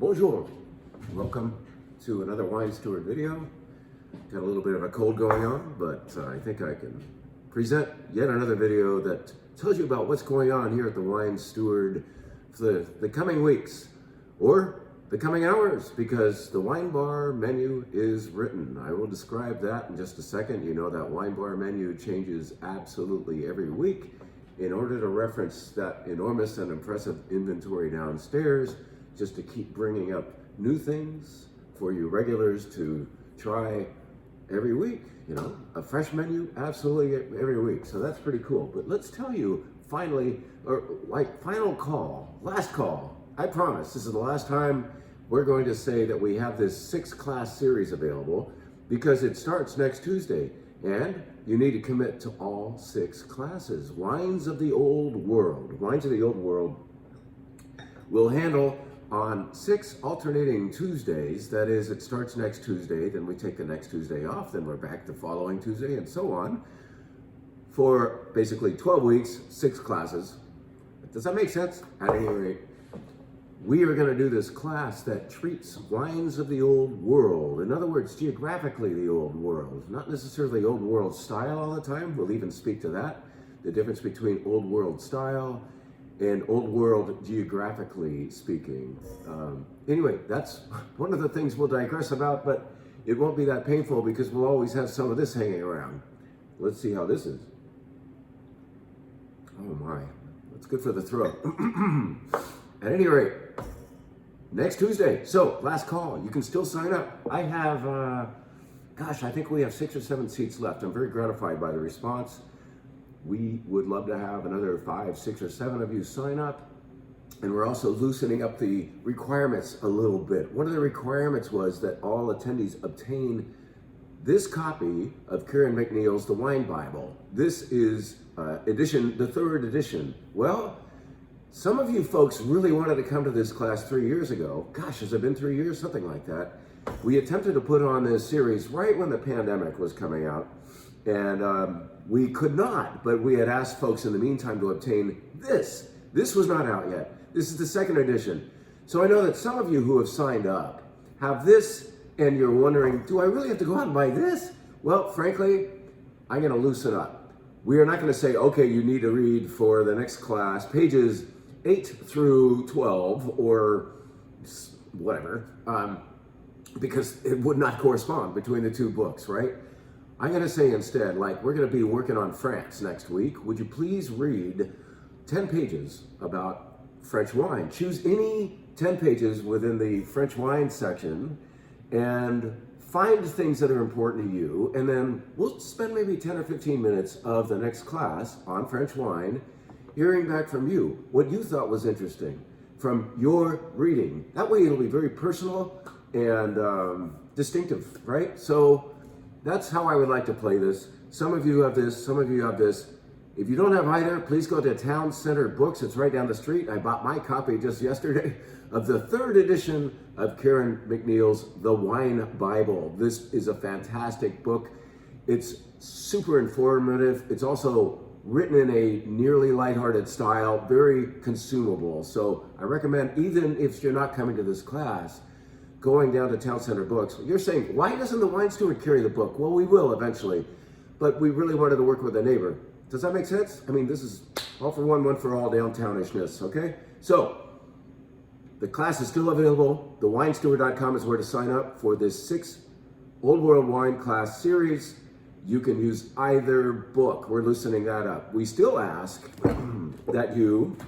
Bonjour. Welcome to another Wine Steward video. Got a little bit of a cold going on, but I think I can present yet another video that tells you about what's going on here at the Wine Steward for the coming weeks or the coming hours, because the WineBar menu is written. I will describe that in just a second. You know that WineBar menu changes absolutely every week. In order to reference that enormous and impressive inventory downstairs, just to keep bringing up new things for you regulars to try every week, you know, a fresh menu absolutely every week. So that's pretty cool. But let's tell you finally, or like final call, last call. I promise this is the last time we're going to say that we have this 6-class series available, because it starts next Tuesday and you need to commit to all 6 classes. Wines of the Old World. Wines of the Old World we'll handle on 6 alternating Tuesdays. That is, it starts next Tuesday, then we take the next Tuesday off, then we're back the following Tuesday, and so on, for basically 12 weeks, 6 classes. Does that make sense? At any rate, we are going to do this class that treats wines of the old world. In other words, geographically the old world. Not necessarily old world style all the time. We'll even speak to that. The difference between old world style and old world geographically speaking. Anyway, that's one of the things we'll digress about, but it won't be that painful because we'll always have some of this hanging around. Let's see how this is. Oh my, that's good for the throat. At any rate, next Tuesday. So, last call. You can still sign up. I have, gosh, I think we have 6 or 7 seats left. I'm very gratified by the response. We would love to have another 5, 6, or 7 of you sign up. And we're also loosening up the requirements a little bit. One of the requirements was that all attendees obtain this copy of Karen McNeil's The Wine Bible. This is the 3rd edition. Well, some of you folks really wanted to come to this class 3 years ago. Gosh, has it been 3 years? Something like that. We attempted to put on this series right when the pandemic was coming out. And we could not, but we had asked folks in the meantime to obtain this. This was not out yet. This is the 2nd edition. So I know that some of you who have signed up have this, and you're wondering, do I really have to go out and buy this? Well, frankly, I'm going to loosen up. We are not going to say, okay, you need to read for the next class pages 8 through 12 or whatever, because it would not correspond between the 2 books, right? I'm going to say instead, like, we're going to be working on France next week. Would you please read 10 pages about French wine? Choose any 10 pages within the French wine section and find things that are important to you. And then we'll spend maybe 10 or 15 minutes of the next class on French wine, hearing back from you what you thought was interesting from your reading. That way it'll be very personal and distinctive, right? So that's how I would like to play this. Some of you have this, some of you have this. If you don't have either, please go to Town Center Books. It's right down the street. I bought my copy just yesterday of the 3rd edition of Karen McNeil's The Wine Bible. This is a fantastic book. It's super informative. It's also written in a nearly lighthearted style, very consumable. So I recommend, even if you're not coming to this class, going down to Town Center Books. You're saying, why doesn't the wine steward carry the book? Well, we will eventually, but we really wanted to work with a neighbor. Does that make sense? I mean, this is all for one, one for all downtownishness, okay? So, the class is still available. TheWineSteward.com is where to sign up for this 6 Old World Wine class series. You can use either book. We're loosening that up. We still ask that you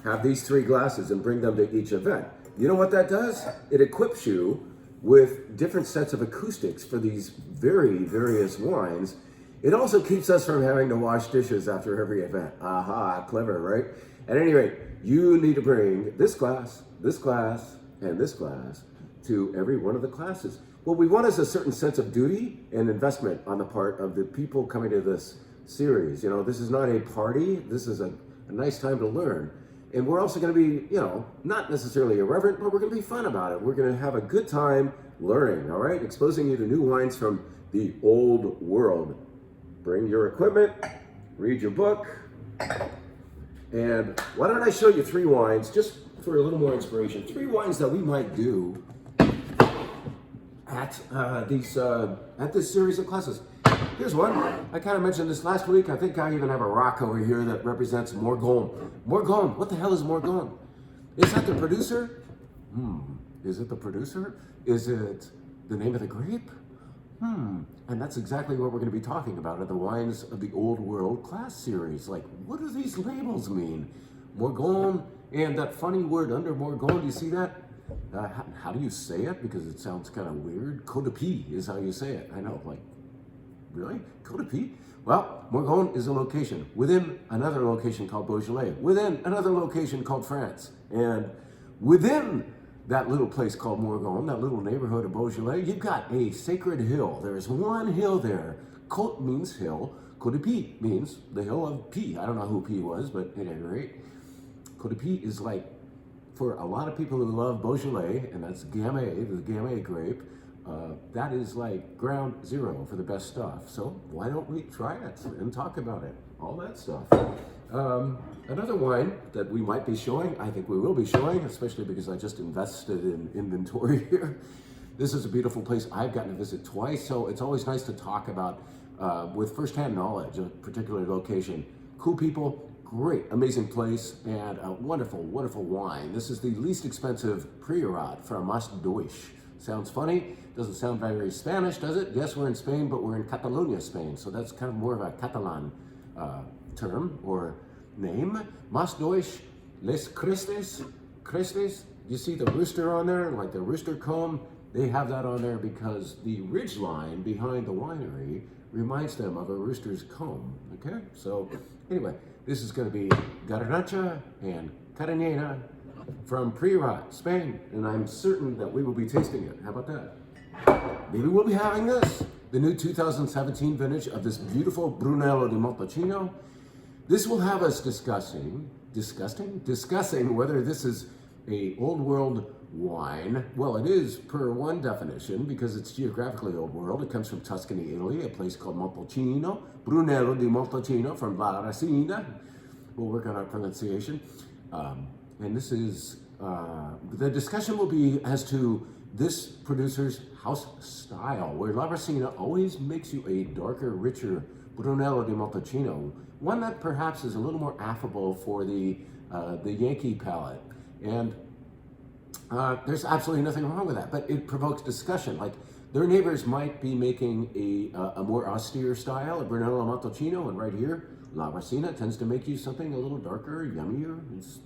have these 3 glasses and bring them to each event. You know what that does? It equips you with different sets of acoustics for these very various wines. It also keeps us from having to wash dishes after every event. Aha, clever, right? At any rate, you need to bring this glass, and this glass to every one of the classes. What we want is a certain sense of duty and investment on the part of the people coming to this series. You know, this is not a party. This is a nice time to learn. And we're also going to be, you know, not necessarily irreverent, but we're going to be fun about it. We're going to have a good time learning, all right? Exposing you to new wines from the old world. Bring your equipment, read your book, and why don't I show you 3 wines, just for a little more inspiration, 3 wines that we might do at this series of classes. Here's one. I kind of mentioned this last week. I think I even have a rock over here that represents Morgon. Morgon. What the hell is Morgon? Is that the producer? Is it the producer? Is it the name of the grape? And that's exactly what we're going to be talking about at the Wines of the Old World class series. Like, what do these labels mean? Morgon and that funny word under Morgon. Do you see that? How do you say it? Because it sounds kind of weird. Côte de Pie is how you say it. I know, like, really? Côte de Pie? Well, Morgon is a location within another location called Beaujolais, within another location called France. And within that little place called Morgon, that little neighborhood of Beaujolais, you've got a sacred hill. There's one hill there. Côte means hill. Côte de Pie means the hill of Pie. I don't know who Pie was, but at any rate, Côte de Pie is like, for a lot of people who love Beaujolais, and that's Gamay, the Gamay grape, that is like ground zero for the best stuff. So why don't we try it and talk about it? All that stuff. Another wine that we might be showing, I think we will be showing, especially because I just invested in inventory here. This is a beautiful place I've gotten to visit twice, so it's always nice to talk about with firsthand knowledge of a particular location. Cool people, great, amazing place, and a wonderful, wonderful wine. This is the least expensive Priorat from Mas Doix. Sounds funny, doesn't sound very Spanish, does it? Yes, we're in Spain, but we're in Catalonia, Spain, so that's kind of more of a Catalan term or name. Mas Doix, Les Crestes. Crestes, you see the rooster on there, like the rooster comb? They have that on there because the ridge line behind the winery reminds them of a rooster's comb, okay? So anyway, this is going to be Garnacha and Cariñena from Priorat, Spain, and I'm certain that we will be tasting it. How about that? Maybe we'll be having this, the new 2017 vintage of this beautiful Brunello di Montalcino. This will have us discussing whether this is a old world wine. Well, it is per one definition because it's geographically old world. It comes from Tuscany, Italy, a place called Montalcino, Brunello di Montalcino from La Racina. We'll work on our pronunciation. And this is, the discussion will be as to this producer's house style, where La Racina always makes you a darker, richer Brunello di Montalcino, one that perhaps is a little more affable for the Yankee palate. And there's absolutely nothing wrong with that, but it provokes discussion. Like, their neighbors might be making a more austere style of Brunello Montalcino, and right here, La Racina tends to make you something a little darker, yummier. It's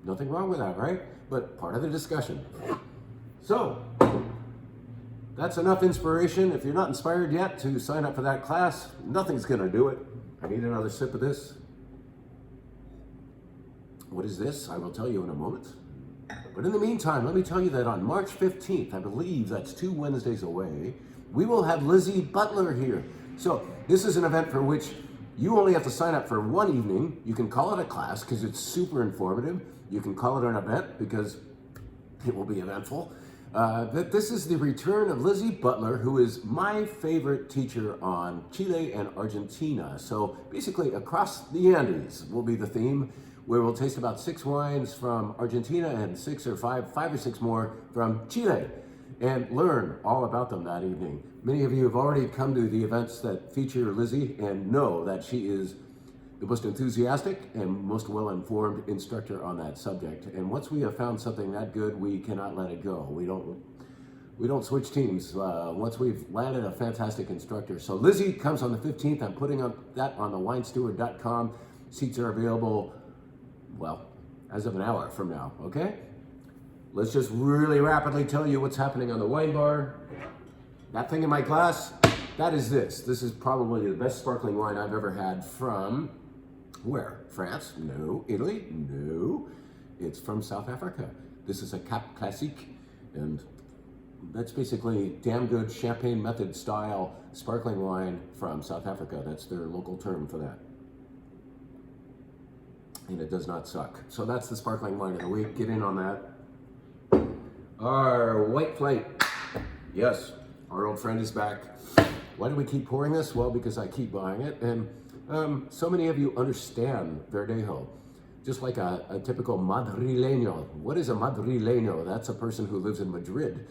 nothing wrong with that, right? But part of the discussion. So, that's enough inspiration. If you're not inspired yet to sign up for that class, nothing's gonna do it. I need another sip of this. What is this? I will tell you in a moment. But in the meantime, let me tell you that on March 15th, I believe that's 2 Wednesdays away, we will have Lizzy Butler here. So this is an event for which you only have to sign up for one evening. You can call it a class because it's super informative. You can call it an event because it will be eventful. That this is the return of Lizzy Butler, who is my favorite teacher on Chile and Argentina. So basically across the Andes will be the theme, where we'll taste about 6 wines from Argentina and 5 or 6 more from Chile, and learn all about them that evening. Many of you have already come to the events that feature Lizzy and know that she is the most enthusiastic and most well-informed instructor on that subject. And once we have found something that good, we cannot let it go. We don't switch teams once we've landed a fantastic instructor. So Lizzy comes on the 15th. I'm putting that on the winesteward.com. Seats are available, well, as of an hour from now, okay? Let's just really rapidly tell you what's happening on the wine bar. That thing in my glass, that is this. This is probably the best sparkling wine I've ever had from, where? France? No. Italy? No. It's from South Africa. This is a Cap Classique, and that's basically damn good champagne method style sparkling wine from South Africa. That's their local term for that. And it does not suck. So that's the sparkling wine of the week. Get in on that. Our White Flight. Yes, our old friend is back. Why do we keep pouring this? Well, because I keep buying it. And so many of you understand Verdejo. just like a typical madrileño. What is a madrileño? That's a person who lives in Madrid.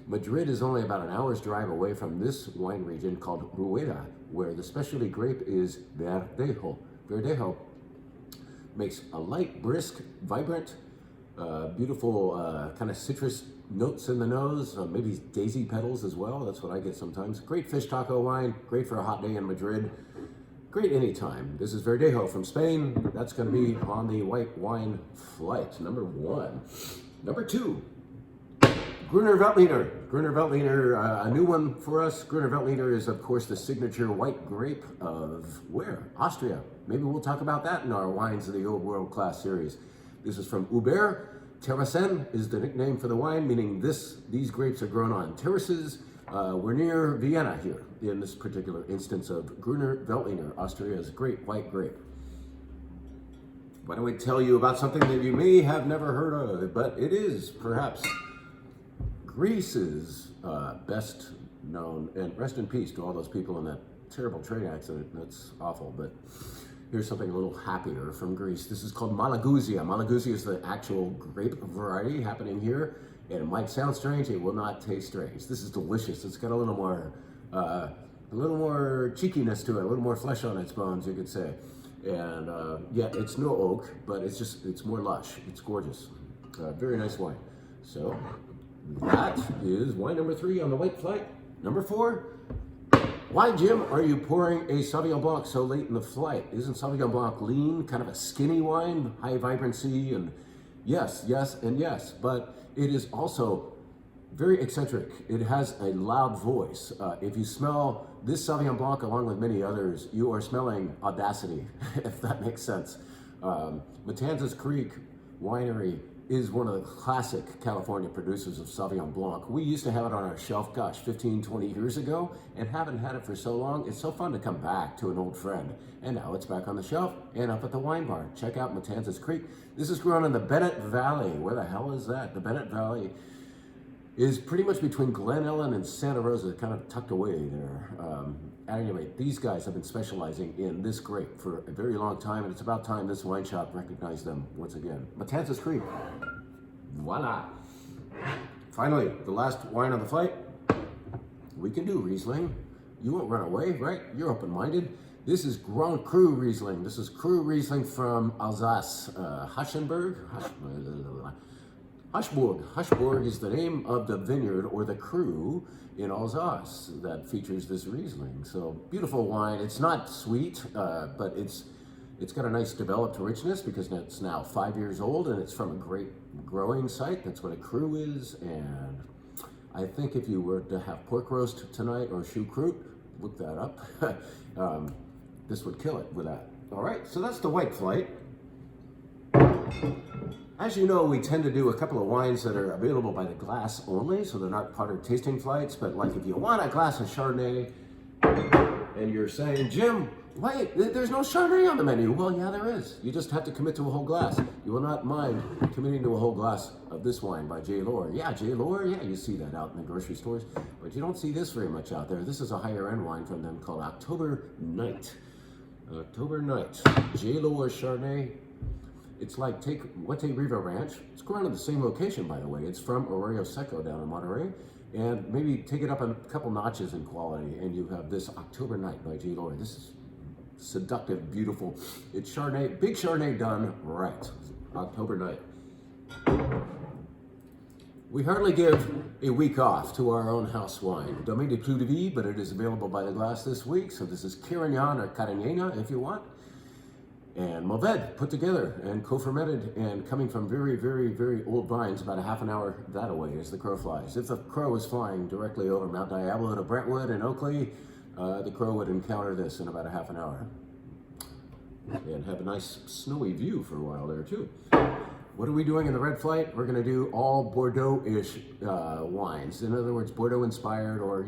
Madrid is only about an hour's drive away from this wine region called Rueda, where the specialty grape is Verdejo. Verdejo makes a light, brisk, vibrant, beautiful kind of citrus notes in the nose, maybe daisy petals as well. That's what I get sometimes. Great fish taco wine, great for a hot day in Madrid. Great anytime. This is Verdejo from Spain. That's going to be on the white wine flight, number 1. Number 2, Gruner Veltliner. Gruner Veltliner, a new one for us. Gruner Veltliner is, of course, the signature white grape of where? Austria. Maybe we'll talk about that in our Wines of the Old World Class series. This is from Uber. Terrassen is the nickname for the wine, meaning these grapes are grown on terraces. We're near Vienna here in this particular instance of Gruner Veltliner, Austria's great white grape. Why don't we tell you about something that you may have never heard of, but it is perhaps Greece's best known, and rest in peace to all those people in that terrible train accident. That's awful, but here's something a little happier from Greece. This is called Malagousia. Malagousia is the actual grape variety happening here. And it might sound strange, it will not taste strange. This is delicious. It's got a little more cheekiness to it, a little more flesh on its bones, you could say. And yeah, it's no oak, but it's more lush. It's gorgeous. Very nice wine. So that is wine number 3 on the white flight. Number 4, why, Jim, are you pouring a Sauvignon Blanc so late in the flight? Isn't Sauvignon Blanc lean, kind of a skinny wine, high vibrancy, and yes, and yes, but it is also very eccentric. It has a loud voice. If you smell this Sauvignon Blanc along with many others, you are smelling audacity, if that makes sense. Matanzas Creek Winery is one of the classic California producers of Sauvignon Blanc. We used to have it on our shelf, gosh, 15, 20 years ago, and haven't had it for so long. It's so fun to come back to an old friend. And now it's back on the shelf and up at the wine bar. Check out Matanzas Creek. This is grown in the Bennett Valley. Where the hell is that? The Bennett Valley is pretty much between Glen Ellen and Santa Rosa, kind of tucked away there. At any rate, these guys have been specializing in this grape for a very long time, and it's about time this wine shop recognized them once again. Matanzas Creek. Voila. Finally, the last wine on the flight. We can do Riesling. You won't run away, right? You're open-minded. This is Grand Cru Riesling. This is Cru Riesling from Alsace. Haschenburg? Haschburg is the name of the vineyard or the cru in Alsace that features this Riesling. So beautiful wine. It's not sweet, but it's got a nice developed richness because it's now 5 years old and it's from a great growing site. That's what a cru is. And I think if you were to have pork roast tonight or choucroute, look that up. This would kill it with that. All right, so that's the white flight. As you know, we tend to do a couple of wines that are available by the glass only, so they're not part of tasting flights, but like if you want a glass of Chardonnay and you're saying, Jim, wait, there's no Chardonnay on the menu. Well, yeah, there is. You just have to commit to a whole glass. You will not mind committing to a whole glass of this wine by J. Lohr. Yeah, J. Lohr, yeah, you see that out in the grocery stores, but you don't see this very much out there. This is a higher end wine from them called October Night. October Night, J. Lohr Chardonnay. It's like take Huete Riva Ranch. It's grown in the same location, by the way. It's from Arroyo Seco down in Monterey. And maybe take it up a couple notches in quality, and you have this October Night by J. Lohr. This is seductive, beautiful. It's Chardonnay, big Chardonnay done right. October Night. We hardly give a week off to our own house wine. Domaine de Clos de Vie, but it is available by the glass this week. So this is Carignan or Carignana if you want. And Mourvedre put together and co-fermented and coming from very, very, very old vines, about a half an hour that away as the crow flies. If the crow was flying directly over Mount Diablo to Brentwood and Oakley, the crow would encounter this in about a half an hour and have a nice snowy view for a while there too. What are we doing in the red flight? We're going to do all Bordeaux-ish wines. In other words, Bordeaux-inspired or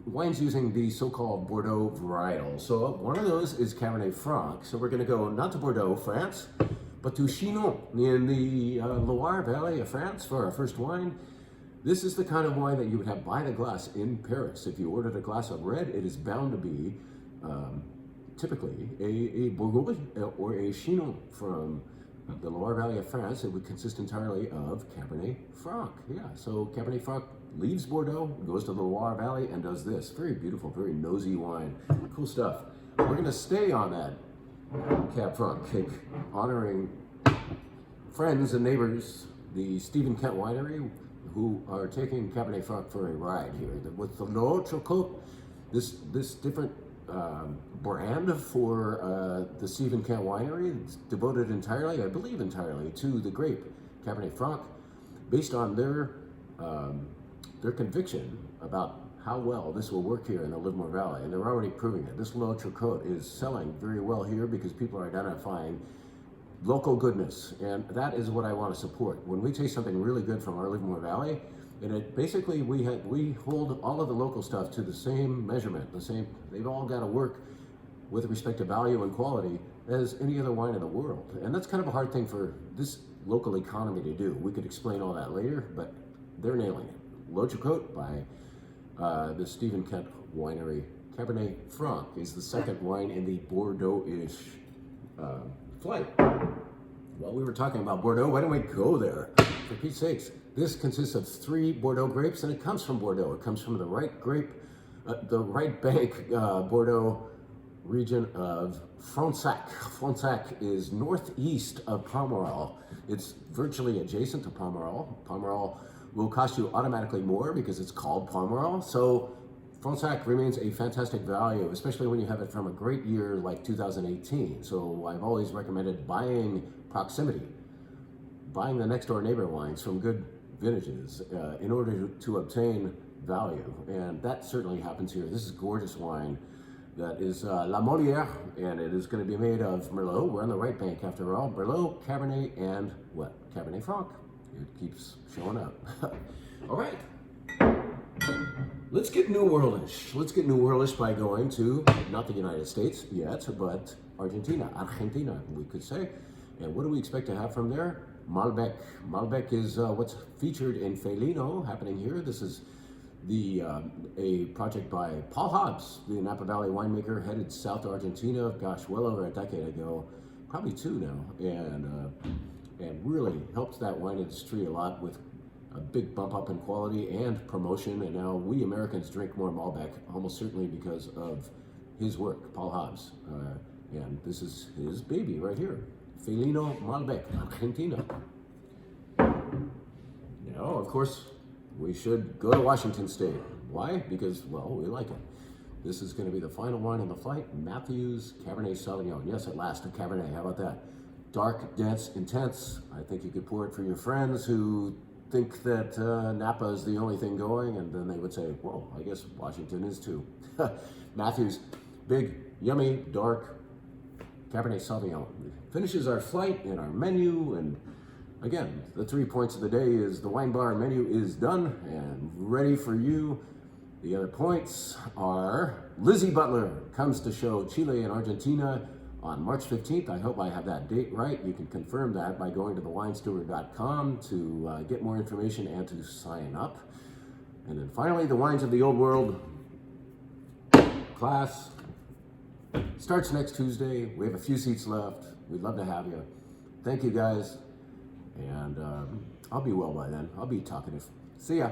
wines using the so-called Bordeaux varietal. So one of those is Cabernet Franc. So we're going to go not to Bordeaux, France, but to Chinon in the Loire Valley of France for our first wine. This is the kind of wine that you would have by the glass in Paris. If you ordered a glass of red, it is bound to be typically a Bourgogne or a Chinon from the Loire Valley of France, it would consist entirely of Cabernet Franc. Yeah, so Cabernet Franc leaves Bordeaux, goes to the Loire Valley, and does this. Very beautiful, very nosy wine. Cool stuff. We're going to stay on that Cab Franc kick, honoring friends and neighbors, the Stephen Kent Winery, who are taking Cabernet Franc for a ride here. With the L'Autre Côte, this different brand for the Stephen Kent Winery, it's devoted entirely, I believe entirely, to the grape Cabernet Franc, based on their conviction about how well this will work here in the Livermore Valley, and they're already proving it. This L'Autre Côte is selling very well here because people are identifying local goodness, and that is what I want to support. When we taste something really good from our Livermore Valley, and it basically we hold all of the local stuff to the same measurement, they've all got to work with respect to value and quality as any other wine in the world. And that's kind of a hard thing for this local economy to do. We could explain all that later, but they're nailing it. L'Autre Côte by the Stephen Kent Winery. Cabernet Franc is the second wine in the Bordeaux-ish flight. Well, we were talking about Bordeaux. Why don't we go there? For Pete's sakes, this consists of 3 Bordeaux grapes, and it comes from Bordeaux. It comes from the right grape, the right bank Bordeaux region of Fronsac. Fronsac is northeast of Pomerol. It's virtually adjacent to Pomerol. Pomerol will cost you automatically more because it's called Pomerol. So Fronsac remains a fantastic value, especially when you have it from a great year like 2018. So I've always recommended buying proximity, buying the next door neighbor wines from good vintages in order to obtain value. And that certainly happens here. This is gorgeous wine that is La Molière, and it is going to be made of Merlot. We're on the right bank after all. Merlot, Cabernet, and what? Cabernet Franc. It keeps showing up. All right. Let's get New Worldish. Let's get New Worldish by going to, not the United States yet, but Argentina, we could say. And what do we expect to have from there? Malbec. Malbec is what's featured in Felino happening here. This is a project by Paul Hobbs, the Napa Valley winemaker, headed south to Argentina, gosh, well over a decade ago, probably 2 now, and really helped that wine industry a lot with a big bump up in quality and promotion. And now we Americans drink more Malbec, almost certainly because of his work, Paul Hobbs. And this is his baby right here, Felino Malbec, Argentina. Now, of course, we should go to Washington State. Why? Because, well, we like it. This is going to be the final wine on the flight, Matthews Cabernet Sauvignon. Yes, at last, a Cabernet. How about that? Dark, dense, intense. I think you could pour it for your friends who think that Napa is the only thing going, and then they would say, well, I guess Washington is too. Matthews, big, yummy, dark Cabernet Sauvignon. Finishes our flight and our menu, and again, the 3 points of the day is the WineBar menu is done and ready for you. The other points are Lizzy Butler comes to show Chile and Argentina on March 15th. I hope I have that date right. You can confirm that by going to thewinesteward.com to get more information and to sign up. And then finally, the Wines of the Old World class starts next Tuesday. We have a few seats left. We'd love to have you. Thank you, guys. And I'll be well by then. I'll be talkative. See ya.